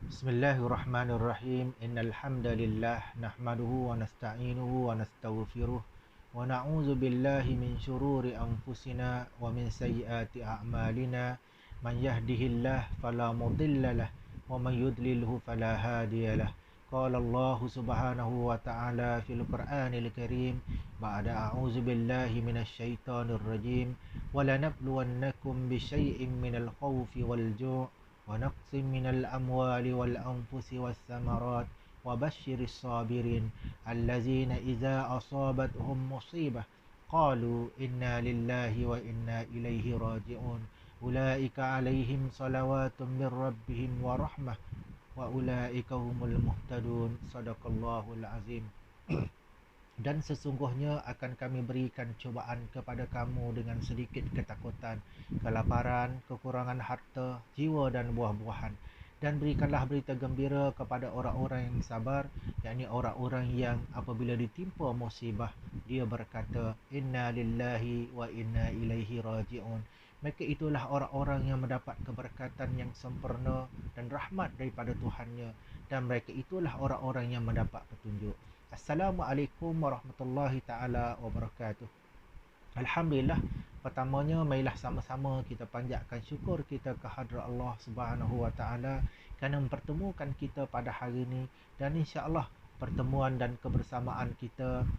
Bismillahirrahmanirrahim. Innal hamdalillah nahmaduhu wa nasta'inuhu wa nastaghfiruh wa na'udzu billahi min shururi anfusina wa min sayyiati a'malina. Man yahdihillah fala mudhillalah wa man yudlilhu fala hadiyalah. Qala Allah subhanahu wa ta'ala fil Qur'anil Karim ba'da a'udzu billahi minasy syaithanir rajim wa lanabluwannakum bisyai'in minal khaufi wal ju' ونقص من الأموال والأنفس والثمرات وبشر الصابرين الذين إذا أصابتهم مصيبة قالوا إنا لله وإنا إليه راجعون أولئك عليهم صلوات من ربهم ورحمة وأولئك هم المهتدون صدق الله العظيم. Dan sesungguhnya akan kami berikan cubaan kepada kamu dengan sedikit ketakutan, kelaparan, kekurangan harta, jiwa dan buah-buahan. Dan berikanlah berita gembira kepada orang-orang yang sabar, yakni orang-orang yang apabila ditimpa musibah, dia berkata, Inna lillahi wa inna ilaihi raji'un. Mereka itulah orang-orang yang mendapat keberkatan yang sempurna dan rahmat daripada Tuhannya. Dan mereka itulah orang-orang yang mendapat petunjuk. Assalamualaikum warahmatullahi ta'ala wabarakatuh. Alhamdulillah, pertamanya marilah sama-sama kita panjatkan syukur kita ke hadrat Allah Subhanahu wa taala kerana mempertemukan kita pada hari ini, dan insya-Allah pertemuan dan kebersamaan kita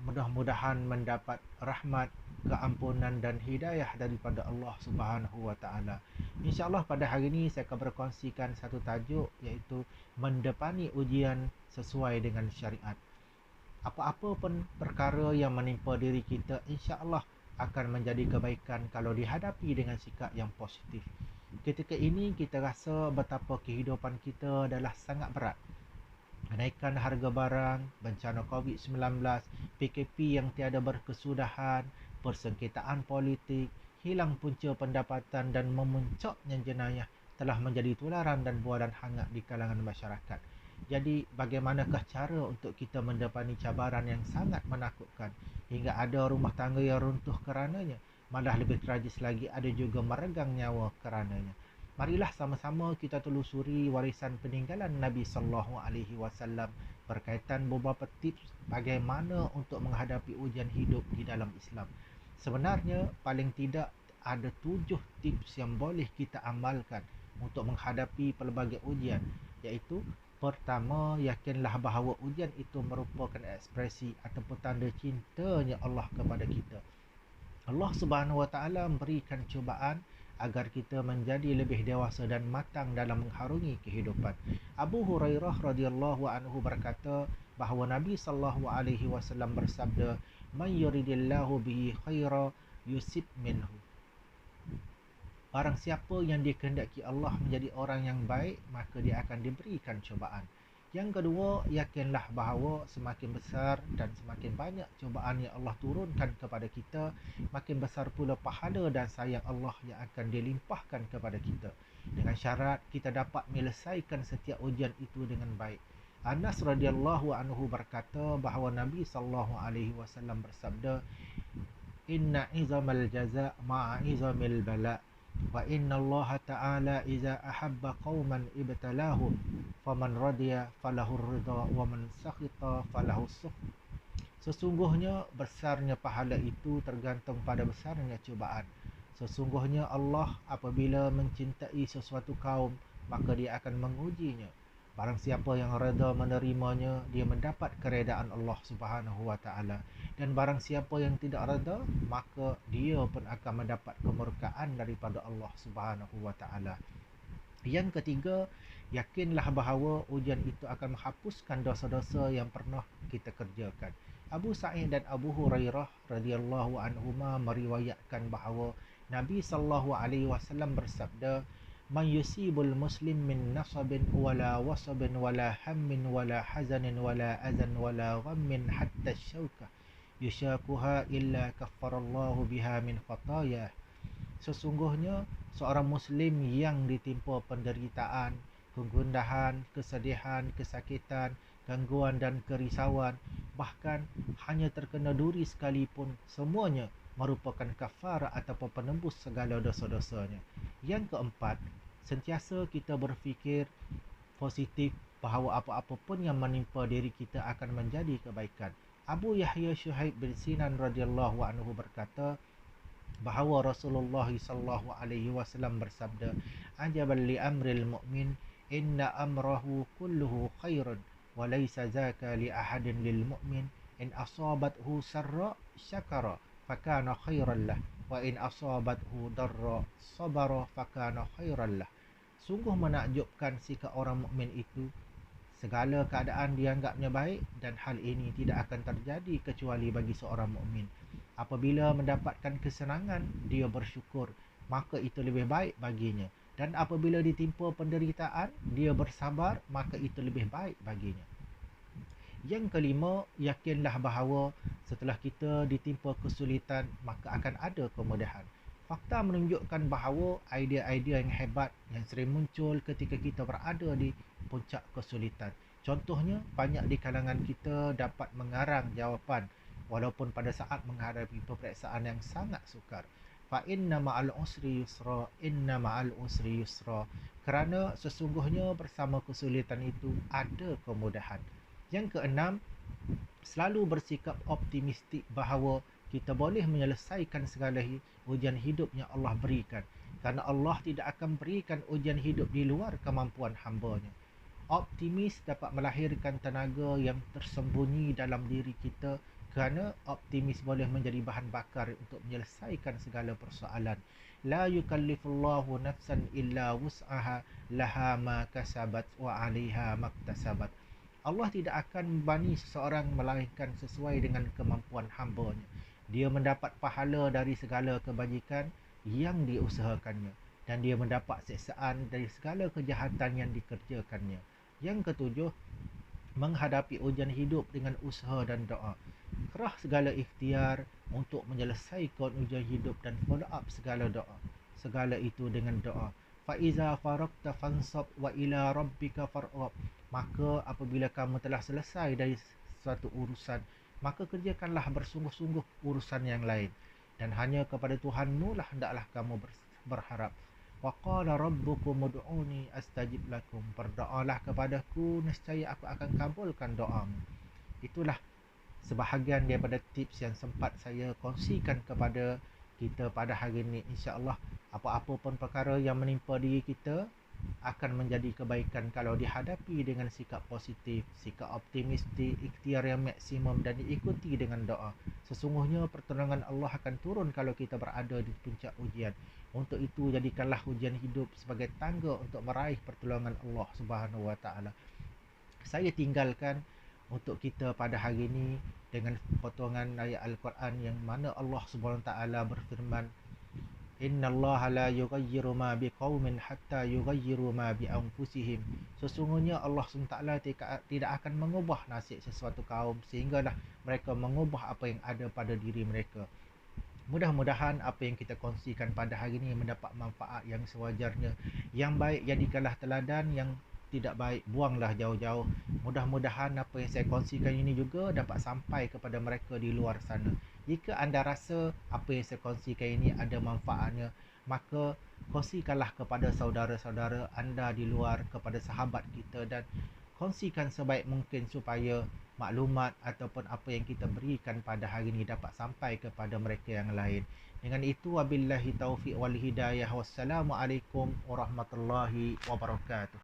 mudah-mudahan mendapat rahmat, keampunan dan hidayah daripada Allah Subhanahu wa taala. Insya-Allah pada hari ini saya akan berkongsikan satu tajuk, iaitu mendepani ujian sesuai dengan syariat. Apa-apa pun perkara yang menimpa diri kita, insya-Allah akan menjadi kebaikan kalau dihadapi dengan sikap yang positif. Ketika ini kita rasa betapa kehidupan kita adalah sangat berat. Kenaikan harga barang, bencana COVID-19, PKP yang tiada berkesudahan, persengketaan politik, hilang punca pendapatan dan memuncaknya jenayah telah menjadi tularan dan bualan hangat di kalangan masyarakat. Jadi bagaimanakah cara untuk kita mendepani cabaran yang sangat menakutkan, hingga ada rumah tangga yang runtuh kerananya, malah lebih tragis lagi ada juga meregang nyawa kerananya. Marilah sama-sama kita telusuri warisan peninggalan Nabi sallallahu alaihi wasallam berkaitan beberapa tips bagaimana untuk menghadapi ujian hidup di dalam Islam. Sebenarnya paling tidak ada 7 tips yang boleh kita amalkan untuk menghadapi pelbagai ujian, iaitu pertama, yakinlah bahawa ujian itu merupakan ekspresi ataupun tanda cintanya Allah kepada kita. Allah Subhanahu wa taala memberikan cubaan agar kita menjadi lebih dewasa dan matang dalam mengharungi kehidupan. Abu Hurairah radhiyallahu anhu berkata bahawa Nabi sallallahu alaihi wasallam bersabda, "Man yuridillahu bihi khaira yusib minhu." Barang siapa yang dikehendaki Allah menjadi orang yang baik, maka dia akan diberikan cubaan. Yang kedua, yakinlah bahawa semakin besar dan semakin banyak cubaan yang Allah turunkan kepada kita, makin besar pula pahala dan sayang Allah yang akan dilimpahkan kepada kita, dengan syarat kita dapat menyelesaikan setiap ujian itu dengan baik. Anas radhiyallahu anhu berkata bahawa Nabi sallallahu alaihi wasallam bersabda, "Inna izamal jaza' ma'a izamil bala'. Wa inna Allah ta'ala iza ahabba qauman ibtalahum faman radiya falahur ridha wa man sakhita falahus sukh." Sesungguhnya besarnya pahala itu tergantung pada besarnya cubaan. Sesungguhnya Allah apabila mencintai sesuatu kaum, maka dia akan mengujinya. Barang siapa yang reda menerimanya, dia mendapat keredaan Allah Subhanahu wa taala. Dan barang siapa yang tidak reda, maka dia pun akan mendapat kemurkaan daripada Allah Subhanahu wa taala. Yang ketiga, yakinlah bahawa ujian itu akan menghapuskan dosa-dosa yang pernah kita kerjakan. Abu Sa'id dan Abu Hurairah radhiyallahu anhuma meriwayatkan bahawa Nabi sallallahu alaihi wasallam bersabda, "Man yusibul muslim min nasabin wala wasabin wala hammin wala hazanin wala azan wala ghammin hatta syauka yushakuha illa kaffarallahu biha min khatayah." Sesungguhnya seorang muslim yang ditimpa penderitaan, kegundahan, kesedihan, kesakitan, gangguan dan kerisauan, bahkan hanya terkena duri sekalipun, semuanya merupakan kafarah ataupun penembus segala dosa-dosanya. Yang keempat, Sentiasa kita berfikir positif bahawa apa-apa pun yang menimpa diri kita akan menjadi kebaikan. Abu Yahya Syuhaib bin Sinan radhiyallahu anhu berkata bahawa Rasulullah sallallahu alaihi wasallam bersabda, "Ajaban li amril mu'min, inna amrahu kulluhu khairun, wa laysa zaka li ahadin lil mu'min, in asabathu sarra syakara fakana khairan lah, wa in asabathu darra sabara fakana khairan lah." Sungguh menakjubkan sikap orang mukmin itu. Segala keadaan dianggapnya baik dan hal ini tidak akan terjadi kecuali bagi seorang mukmin. Apabila mendapatkan kesenangan, dia bersyukur, maka itu lebih baik baginya. Dan apabila ditimpa penderitaan, dia bersabar, maka itu lebih baik baginya. Yang kelima, yakinlah bahawa setelah kita ditimpa kesulitan, maka akan ada kemudahan. Fakta menunjukkan bahawa idea-idea yang hebat yang sering muncul ketika kita berada di puncak kesulitan. Contohnya, banyak di kalangan kita dapat mengarang jawapan walaupun pada saat menghadapi peperiksaan yang sangat sukar. Fa inna ma'al usri yusra, inna ma'al usri yusra. Kerana sesungguhnya bersama kesulitan itu ada kemudahan. Yang keenam, selalu bersikap optimistik bahawa kita boleh menyelesaikan segala ujian hidup yang Allah berikan. Kerana Allah tidak akan berikan ujian hidup di luar kemampuan hamba-Nya. Optimis dapat melahirkan tenaga yang tersembunyi dalam diri kita, kerana optimis boleh menjadi bahan bakar untuk menyelesaikan segala persoalan. La yukallifullahu nafsan illa wus'aha, laha ma kasabat wa 'alaiha maktasabat. Allah tidak akan membani seseorang melainkan sesuai dengan kemampuan hamba-Nya. Dia mendapat pahala dari segala kebajikan yang diusahakannya, dan dia mendapat siksaan dari segala kejahatan yang dikerjakannya. Yang ketujuh, menghadapi ujian hidup dengan usaha dan doa. Kerah segala ikhtiar untuk menyelesaikan ujian hidup dan follow up segala doa. Segala itu dengan doa. Faiza faraqta fansab wa ila rabbika far'ab. Maka apabila kamu telah selesai dari suatu urusan, maka kerjakanlah bersungguh-sungguh urusan yang lain, dan hanya kepada Tuhanmu lah hendaklah kamu berharap. Wa qala rabbukum ud'uni astajib lakum. Berdoalah kepadaku, nescaya aku akan kabulkan doamu. Itulah sebahagian daripada tips yang sempat saya kongsikan kepada kita pada hari ini. InsyaAllah apa-apa pun perkara yang menimpa diri kita akan menjadi kebaikan kalau dihadapi dengan sikap positif, sikap optimistik, ikhtiar yang maksimum dan diikuti dengan doa. Sesungguhnya pertolongan Allah akan turun kalau kita berada di puncak ujian. Untuk itu jadikanlah ujian hidup sebagai tangga untuk meraih pertolongan Allah Subhanahu Wa Taala. Saya tinggalkan untuk kita pada hari ini dengan potongan ayat Al-Quran yang mana Allah Subhanahu Wa Taala berfirman, Inna Allah la yughayyiru ma biqaumin hatta yughayyiru ma bi anfusihim. Sesungguhnya Allah SWT tidak akan mengubah nasib sesuatu kaum sehinggalah mereka mengubah apa yang ada pada diri mereka. Mudah-mudahan apa yang kita kongsikan pada hari ini mendapat manfaat yang sewajarnya. Yang baik jadikanlah teladan, yang tidak baik buanglah jauh-jauh. Mudah-mudahan apa yang saya kongsikan ini juga dapat sampai kepada mereka di luar sana. Jika anda rasa apa yang saya kongsikan ini ada manfaatnya, maka kongsikanlah kepada saudara-saudara anda di luar, kepada sahabat kita, dan kongsikan sebaik mungkin supaya maklumat ataupun apa yang kita berikan pada hari ini dapat sampai kepada mereka yang lain. Dengan itu, wabillahi taufiq wal hidayah. Wassalamualaikum warahmatullahi wabarakatuh.